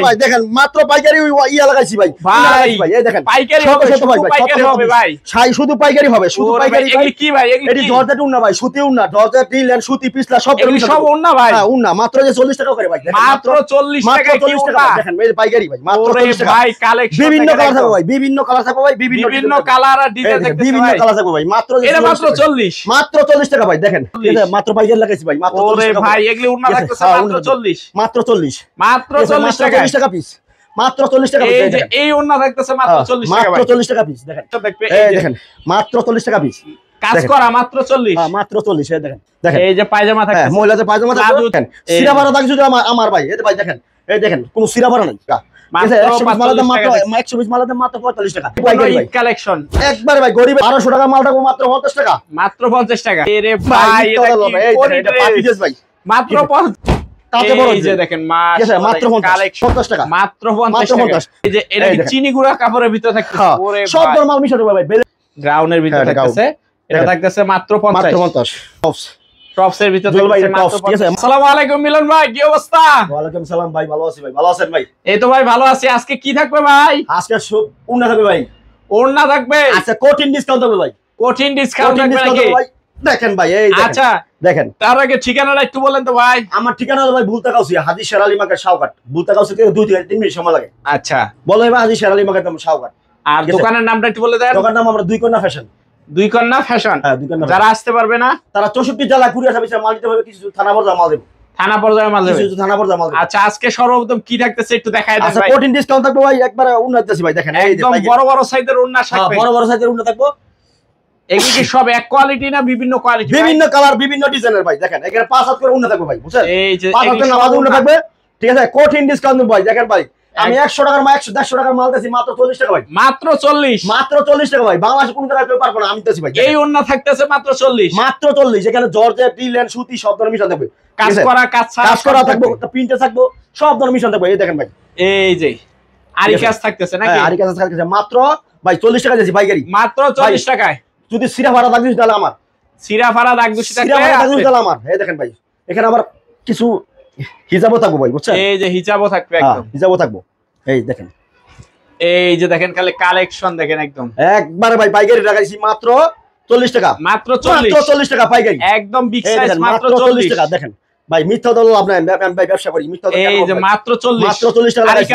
ভাই দেখেন মাত্র পাইকারি ইয়া লাগাইছি ভাই ভাই এই দেখেন পাইকারি হবে পাইকারি হবে ভাই শুধু পাইকারি হবে শুধু পাইকারি এগুলি কি ভাই এটি জর্জেট উন্না ভাই সুতি উন্না জর্জেট ডিলেন সুতি পিছলা সব এগুলি সব উন্না ভাই হ্যাঁ উন্না মাত্র যে 40 টাকা করে ভাই মাত্র 40 টাকা কি উন্না দেখেন এই পাইকারি ভাই মাত্র 40 টাকা ভাই কালেকশন বিভিন্ন কালার থাকবে ভাই বিভিন্ন কালার থাকবে ভাই বিভিন্ন কালার আর ডিজাইন থাকবে বিভিন্ন কালার থাকবে ভাই মাত্র এটা মাত্র 40 মাত্র 40 টাকা ভাই দেখেন মাত্র পাইকারি লাগাইছি ভাই মাত্র 40 টাকা ভাই এগুলি উন্না থাকতেছে মাত্র 40 মাত্র 40 টাকা 40 টাকা পিস মাত্র 40 টাকা পিস এই ওন্না থাকতেছে মাত্র 40 টাকা মাত্র 40 টাকা পিস দেখেন এই দেখেন মাত্র 40 টাকা পিস কাজ করা মাত্র 40 হ্যাঁ মাত্র 40 এই দেখেন দেখেন এই যে পায়জামা থাকতেছে মহিলাদের পায়জামা দেখেন সিরা ভরা দাগ যদি আমার ভাই এই ভাই দেখেন এই দেখেন কোনো সিরা ভরা নাই মাত্র 120 মালের দাম মাত্র 45 টাকা পাইকারি ভাই কালেকশন একবারে ভাই গরিব 1200 টাকা মাল থাকবে মাত্র 50 টাকা মাত্র 50 টাকা আরে ভাই এটা পাপিজেস ভাই মাত্র 50 তাতে বড় এই যে দেখেন মাত্র 50 টাকা মাত্র 50 টাকা এই যে এটা কি চিনি গুঁড়া কাপড়ের ভিতর থাকতেছে ওরে সব মাল মিশাতে ভাই গ্রাউন্ডের ভিতর থাকতেছে এটা থাকতেছে মাত্র 50 মাত্র 50 টপসের ভিতর থাকতেছে মাত্র 50 আসসালামু আলাইকুম মিলন ভাই কি অবস্থা ওয়া আলাইকুম সালাম ভাই ভালো আছি ভাই ভালো আছেন ভাই এই তো ভাই ভালো আছি আজকে কি থাকবে ভাই আজকে সব ওন্না থাকবে ভাই ওন্না থাকবে আচ্ছা কঠিন ডিসকাউন্ট থাকবে ভাই কঠিন ডিসকাউন্ট থাকবে নাকি দেখেন ভাই এই দেখেন আচ্ছা দেখেন তার আগে ঠিকানাটা একটু বলেন তো ভাই আমার ঠিকানা হলো ভাই বুলতাকাউসি হাজী শের আলী মার্কেট শাওকাট বুলতাকাউসি থেকে 2 থেকে 3 মিনিট সময় লাগে আচ্ছা বলো ভাই হাজী শের আলী মার্কেট শাওকাট আর দোকানের নামটা একটু বলে দেন দোকানের নাম আমরা দুই কন্যা ফ্যাশন হ্যাঁ যারা আসতে পারবে না তারা 64 জেলা কুরিয়ার সার্ভিসে মাল দিতে হবে কিছু থানা পর্যায়ে মাল দেব থানা পর্যায়ে মাল দেবে কিছু থানা পর্যায়ে মাল দেব আচ্ছা আজকে সর্বপ্রথম কি থাকতেছে একটু দেখায় দেন ভাই আচ্ছা কঠিন ডিসকাউন্ট থাকবে ভাই একবারে উন্নত আছে ভাই দেখেন এই যে একদম বড় বড় সাইজের ওন্না থাকবে বড় বড় সাইজের উন্নত থাকবে এগুলি কি সব এক কোয়ালিটি না বিভিন্ন কোয়ালিটি বিভিন্ন কালার বিভিন্ন ডিজাইনের ভাই দেখেন এখানে 5 হাত করে উন্নত থাকবে ভাই বুঝছেন এই যে 5 হাতের নামাজ উন্নত থাকবে ঠিক আছে কঠিন ডিসকাউন্ট ভাই দেখেন ভাই আমি 100 টাকার মাল 150 টাকার মাল দিছি মাত্র 40 টাকা ভাই মাত্র 40 মাত্র 40 টাকা ভাই বাংলাদেশে কোন জায়গায় কেউ পারবো না আমি দিছি ভাই এই ওন্না থাকতেছে মাত্র 40 মাত্র 40 এখানে জর্জেট ডিলেন সুতি সব ধরনের মিশন থাকবে কাজ করা থাকবে প্রিন্টে থাকবে সব ধরনের মিশন থাকবে এই দেখেন ভাই এই যে আরি কাজ থাকতেছে নাকি আরি কাজ থাকতেছে মাত্র ভাই 40 টাকা দিছি পাইকারি মাত্র 40 টাকায় যদি সিরা ভাড়া দাগ দিছি তাহলে আমার সিরা ভাড়া দাগ দিছি তাহলে আমার এই দেখেন ভাই এখানে আবার কিছু হিজাবও থাকবে ভাই বুঝছেন এই যে হিজাবও থাকবে একদম হিজাবও থাকবে এই দেখেন এই যে দেখেন খালি কালেকশন দেখেন একবারে ভাই পাইকারি লাগাইছি মাত্র 40 টাকা মাত্র 40 টাকা পাইকারি একদম বিগ সাইজ মাত্র 40 টাকা দেখেন ভাই মিথ্যা দল আপনি আমি ভাই ব্যবসা করি মিথ্যা দল এই যে মাত্র 40 টাকা লাগাইছি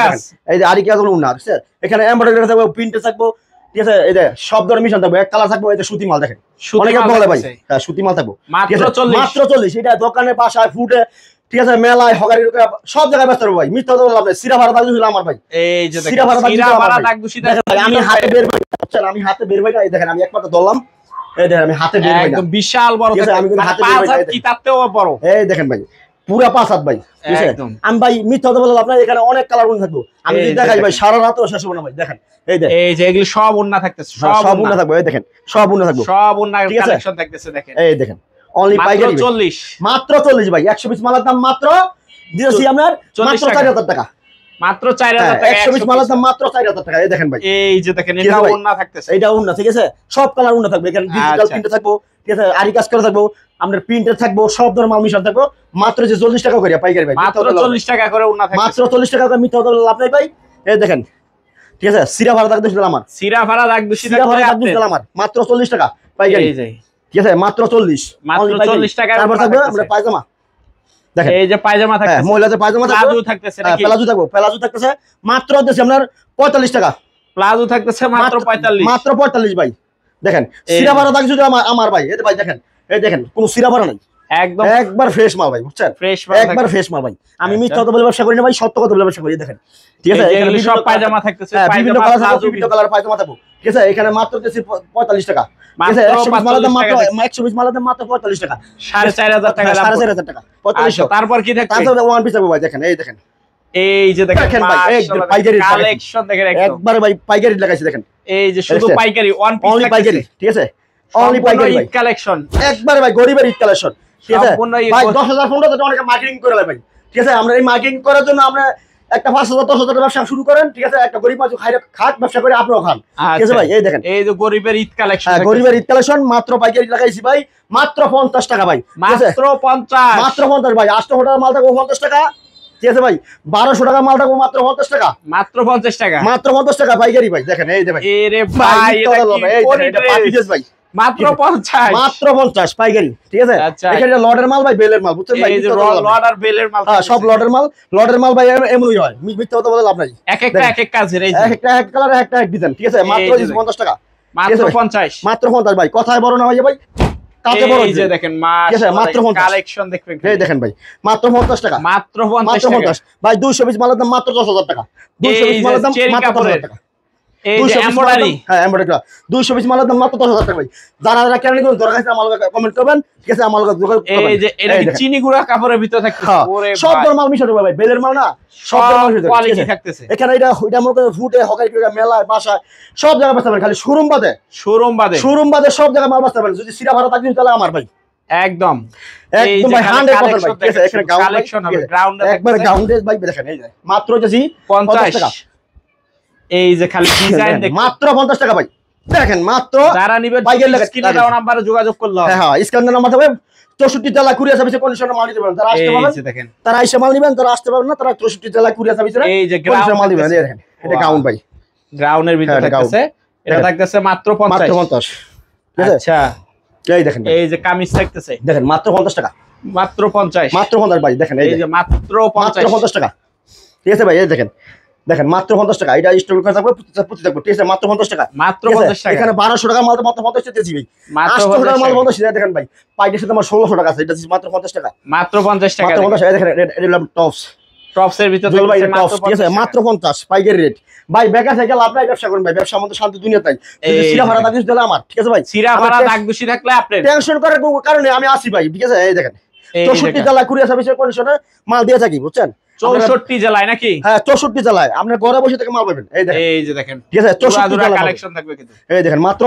এই যে আরিকাজ হলো না বুঝছেন এখানে এমব্রয়ডারি থাকবে প্রিন্টে থাকবে ঠিক আছে এই যে সব ধরনের মিশন থাকবে এক কালার থাকবে এই যে সুতি মাল দেখেন অনেক বলে ভাই হ্যাঁ সুতি মাল থাকবে মাত্র 40 এটা দোকানে বাসায় ফুটে ঠিক আছে মেলায় হগারি সব জায়গায় ব্যস্ত ভাই মিথ্যা দল আপনি সিরা ভাড়া দাগ দিছিল আমার ভাই এই যে সিরা ভাড়া দাগ দিছি দেখেন ভাই আমি হাতে বের ভাই বুঝছেন আমি হাতে বের ভাই এই দেখেন আমি একমাত্র ধরলাম এই দেখেন আমি হাতে বের ভাই একদম বিশাল বড় আমি কিন্তু হাতে বের ভাই কি তাতেও বড় এই দেখেন ভাই পুরা 5 হাত ভাই ঠিক আছে আমি ভাই মিথ্যা কথা বললাম আপনার এখানে অনেক কালার উন্নত থাকবে আমি যদি দেখাই ভাই সারা রাতও শেষ হবে না ভাই দেখেন এই দেখেন এই যে এগুলি সব উন্নত থাকতেছে সব উন্নত থাকবে এই দেখেন সব উন্নত থাকবে সব উন্নত কালেকশন থাকতেছে দেখেন এই দেখেন অনলি পাইকারি 40 মাত্র 40 ভাই 120 মালের দাম মাত্র দিয়েছি আপনার মাত্র 4000 টাকা মাত্র 4000 টাকা 120 মালের দাম মাত্র 4000 টাকা এই দেখেন ভাই এই যে দেখেন এটা উন্নত থাকতেছে এটা উন্নত ঠিক আছে সব কালার উন্নত থাকবে এখানে ডিজিটাল প্রিন্ট থাকবে ঠিক আছে আরি কাজ করা থাকবে আপনার প্রিন্টার থাকবে সব ধরনের মাল মিশন থাকবে মাত্র যে 40 টাকা করে পাইকারি ভাই মাত্র 40 টাকা করে উন্নত থাকবে মাত্র 40 টাকা করে মিথ্যা কথা লাভ নাই ভাই এই দেখেন ঠিক আছে সিরা ভাড়া দাগ দিছিল আমার সিরা ভাড়া দাগ দিছিল আমার মাত্র 40 টাকা পাইকারি এই যে ঠিক আছে মাত্র 40 মাত্র 40 টাকা তারপর থাকবে আমরা পায়জামা দেখেন এই যে পায়জামা থাকতেছে মহিলাদের পায়জামা প্লাজো থাকতেছে নাকি প্লাজো থাকতেছে মাত্র দিছি আপনার 45 টাকা প্লাজো থাকতেছে মাত্র 45 মাত্র 45 ভাই দেখেন সিরা ভাড়া দাগ যদি আমার ভাই এই ভাই দেখেন এই দেখেন কোনো সিরা ভাড়া নাই একদম একবার ফ্রেশ মাল ভাই বুঝছেন একবার ফ্রেশ মাল ভাই আমি মিথ্যা কথা বলে ব্যবসা করি না ভাই সত্য কথা বলে ব্যবসা করি দেখেন ঠিক আছে এখানে সব পায়জামা থাকতেছে বিভিন্ন কালার পায়জামা থাকবে ঠিক আছে এখানে মাত্র দিছি 45 টাকা ঠিক আছে 120 মালের দাম মাত্র 120 মালের দাম মাত্র 45 টাকা 4500 টাকা 4500 টাকা 4500 তারপর কি থাকবে তারপর ওয়ান পিস থাকবে ভাই দেখেন এই দেখেন এই যে দেখেন ভাই একদম পাইকারি কালেকশন দেখেন একবার ভাই পাইকারি লাগাইছি দেখেন এই যে শুধু পাইকারি ওয়ান পিস অনলি পাইকারি ঠিক আছে অনলি পাইকারি কালেকশন একবার ভাই গরিবের ঈদ কালেকশন ঠিক আছে ভাই 10000 15,000 অনেক মার্কেটিং করে ভাই ঠিক আছে আমরা এই মার্কেটিং করার জন্য আমরা একটা 5000 10,000 ব্যবসা শুরু করেন ঠিক আছে একটা গরিব মানুষ খাট ব্যবসা করে আপনিও খান ঠিক আছে ভাই এই দেখেন এই যে গরিবের ঈদ কালেকশন গরিবের ঈদ কালেকশন মাত্র পাইকারি লাগাইছি ভাই মাত্র 50 টাকা ভাই মাত্র 50 মাত্র 50 ভাই 8 হোটেল মাল থাকবে 50 টাকা ঠিক আছে ভাই 1200 টাকা মাল থাকবো মাত্র 50 টাকা, মাত্র 50 টাকা, মাত্র 50 টাকা পাইকারি ভাই। দেখেন এই যে ভাই, এরে ভাই এটা পার্টি ড্রেস ভাই, মাত্র 50, মাত্র 50 পাইকারি, ঠিক আছে। আচ্ছা, এখানে লটের মাল ভাই, বেলের মাল, বুঝছেন ভাই, এই যে লট আর বেলের মাল, হ্যাঁ সব লটের মাল ভাই, এমনই হয়, মিথ্যা কথা বলে লাভ নাই। এক এক কাজের, এই যে একটা এক কালার, একটা এক ডিজাইন, ঠিক আছে, মাত্র 50 টাকা, মাত্র 50, মাত্র 50 ভাই। কথায় বড় না ভাই ভাই, কাছে বড়। এই যে দেখেন মাত্র 50 কালেকশন দেখবেন, এই দেখেন ভাই, মাত্র 50 টাকা, মাত্র 50 টাকা ভাই। 200 পিস মালের দাম মাত্র 10,000 টাকা, 200 পিস মালের দাম মাত্র 10,000 টাকা। এই যে এমব্রয়ডারি, হ্যাঁ এমব্রয়ডারি 200 পিস মালের দাম মাত্র 10,000 টাকা ভাই। যারা কেন নিবেন দরকার আছে আমার কমেন্ট করবেন, ঠিক আছে, আমার এই যে এটা চিনি গুঁড়া কাপড়ের ভিতর থাকতেছে, ওরে ভাই সব ধরনের মাল মিশাতে ভাই, বেলের মাল না, সব ধরনের মাল কোয়ালিটি থাকতেছে। এখানে এটা মনে করেন ফুটে হকাই মেলায় বাসায় সব জায়গায় বেচতে পারেন, খালি শোরুম বাদে সব জায়গায় মাল বেচতে পারেন। যদি সিরা ভাড়া থাকবে তাহলে আমার ভাই একদম ভাই 100% ভাই, ঠিক আছে। এখানে কালেকশন হবে, গ্রাউন্ডে একবার গ্রাউন্ডে ভাই দেখেন, এই যে মাত্র যাচ্ছি 50 টাকা। 50, এই যে খালি ডিজাইন দেখেন, মাত্র 50 টাকা ভাই। দেখেন মাত্র, যারা নিবেন স্ক্রিনে দেওয়া নম্বরে যোগাযোগ করলে হবে। হ্যাঁ স্ক্রিনের নাম্বার থাকবে, 64 জেলা কুরিয়ার সার্ভিসে কন্ডিশনে মাল নিতে পারবেন। যারা আসতে পারবেন দেখেন, তারা এসে মাল নিবেন, যারা আসতে পারবেন না তারা 64 জেলা কুরিয়ার সার্ভিসে এই যে কন্ডিশনে মাল নিবেন। দেখেন এটা গাউন ভাই, গ্রাউন্ডের ভিতরে থাকতেছে, এটা থাকতেছে মাত্র 50। আচ্ছা এই দেখেন, এই যে কামিজ থাকতেছে, দেখেন মাত্র 50 টাকা, মাত্র 50, মাত্র 50 ভাই। দেখেন এই যে মাত্র 50 টাকা, ঠিক আছে ভাই। এই দেখেন মাত্র 50 টাকা, এটা স্টক করে থাকবে, প্রতি থাকবে, ঠিক আছে, মাত্র 50 টাকা, মাত্র 50 টাকা। এখানে 1200 টাকা মাল মাত্র 50 টাকা দিয়েছি ভাই, মাত্র 800 টাকা মাল 50 টাকা। দেখেন ভাই পাইকের সাথে আমার 1600 টাকা আছে, এটা দিচ্ছি মাত্র 50 টাকা, মাত্র 50 টাকা, মাত্র 50 টাকা। দেখেন এটা টপস, টপসের ভিতরে ভাই থাকতেছে টপস, ঠিক আছে, মাত্র 50 পাইকারি রেট ভাই। বেকার থেকে লাভ নাই, ব্যবসা করুন ভাই, ব্যবসা আমাদের শান্তি দুনিয়া তাই। যদি সিরা ভাড়া থাকিস তাহলে আমার, ঠিক আছে ভাই, সিরা ভাড়া দাগ বেশি থাকলে আপনি টেনশন করার কোনো কারণে আমি আসি ভাই, ঠিক আছে। এই দেখেন 64 জেলা কুরিয়ার সার্ভিসের কন্ডিশনে মাল দিয়ে থাকি, বুঝছেন, 64 জেলায় নাকি? হ্যাঁ 64 জেলায় আপনি ঘরে বসে থেকে মাল পাবেন। এই দেখেন, এই যে দেখেন, ঠিক আছে, 64 জেলা কালেকশন থাকবে কিন্তু। এই দেখেন মাত্র,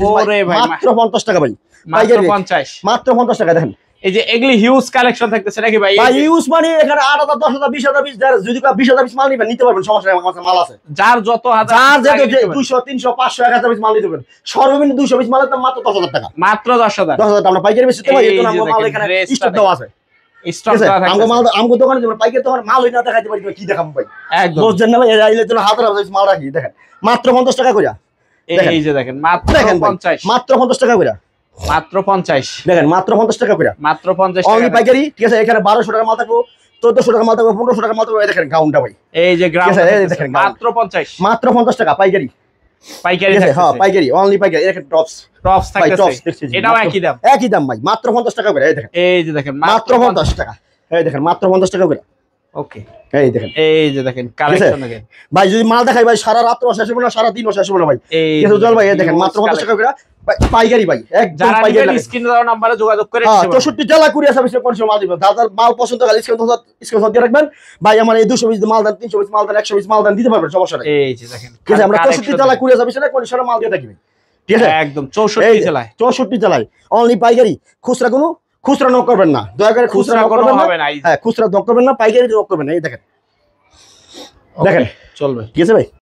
ওরে ভাই মাত্র 50 টাকা ভাই, মাত্র 50, মাত্র 50 টাকা। দেখেন এই যে এগুলি হিউজ কালেকশন থাকতেছে নাকি ভাই? ভাই ইউজ মানে এখানে 8,000 10,000 20,000 পিস, যদি 20,000 পিস মাল নিবেন নিতে পারবেন, সমস্যা নেই, আমার কাছে মাল আছে। যার যত হাজার, যার যে 200 300 500 1000 পিস মাল নিতে পারবেন, সর্বনিম্ন 200 পিস মালের দাম মাত্র 10,000 টাকা, মাত্র 10,000 টাকা। আমরা পাইকারি বেশি তো ভাই, এই জন্য আমরা মাল এখানে স্টক দেওয়া আছে, স্টক দেওয়া আমগো মাল থাকতেছে। আমগো দোকানে যাবেন, পাইকারি দোকানে মাল হই না দেখাইতে পারি, কি দেখাবো ভাই, একদম বুঝছেন না ভাই। আইলে জন্য হাজার হাজার পিস মাল রাখি। দেখেন মাত্র 50 টাকা কইরা, এই যে দেখেন মাত্র দেখেন 50, মাত্র 50 টাকা কইরা, মাত্র 50, দেখেন মাত্র 50 টাকা কইরা, মাত্র 50 অনলি টাকা। পাইকারি, ঠিক আছে। এখানে 1200 টাকা মাল থাকবো, 1400 টাকা মাল থাকবো, 1500 টাকা মাল থাকবো। এই দেখেন গাউনটা ভাই, এই যে গ্রাউন্ড ঠিক আছে, এই দেখেন মাত্র 50, মাত্র 50 টাকা পাইকারি, পাইকারি ঠিক আছে, হ্যাঁ থাকতেছে, পাইকারি, অনলি পাইকারি। দেখেন টপস, টপস ভাই টপস থাকতেছে, দেখছি, এটাও একই দাম, একই দাম ভাই, মাত্র 50 টাকা করে। এই দেখেন, এই যে দেখেন মাত্র 50 টাকা, এই দেখেন মাত্র 50 টাকা করে। ওকে, এই দেখেন, এই যে দেখেন কালেকশন দেখেন ভাই যদি মাল দেখাই ভাই সারা রাত শেষ হবে না, সারা দিন শেষ হবে না ভাই, এই ঠিক আছে উজ্জ্বল ভাই। এই দেখেন মাত্র 50 টাকা করে পাইকারি ভাই, একদম যারা পাইকারি। নিবেন স্ক্রিনে দেওয়া নম্বরে যোগাযোগ করে হ্যাঁ নিতে পারবেন। 64 জেলা কুরিয়ার সার্ভিসে কোন সময় মাল দিবেন, যাদের মাল পছন্দ হয় স্ক্রিনশট দিয়ে রাখবেন ভাই। আমার এই 200 পিস মাল দেন, 300 পিস মাল দেন, 100 পিস মাল দেন, দিতে পারবেন, সমস্যা নেই। এই যে দেখেন, ঠিক আছে, আমরা 64 জেলা কুরিয়ার সার্ভিসে কোন সময় মাল দিয়ে থাকি, ঠিক আছে, একদম 64 জেলায়, 64 জেলায় অনলি পাইকারি। খুচরা নক করবেন না, দয়া করে খুচরা নক করবেন না, হবে না। হ্যাঁ খুচরা নক করবেন না, পাইকারি নক করবেন না। এই দেখেন, দেখেন চলবে, ঠিক আছে ভাই।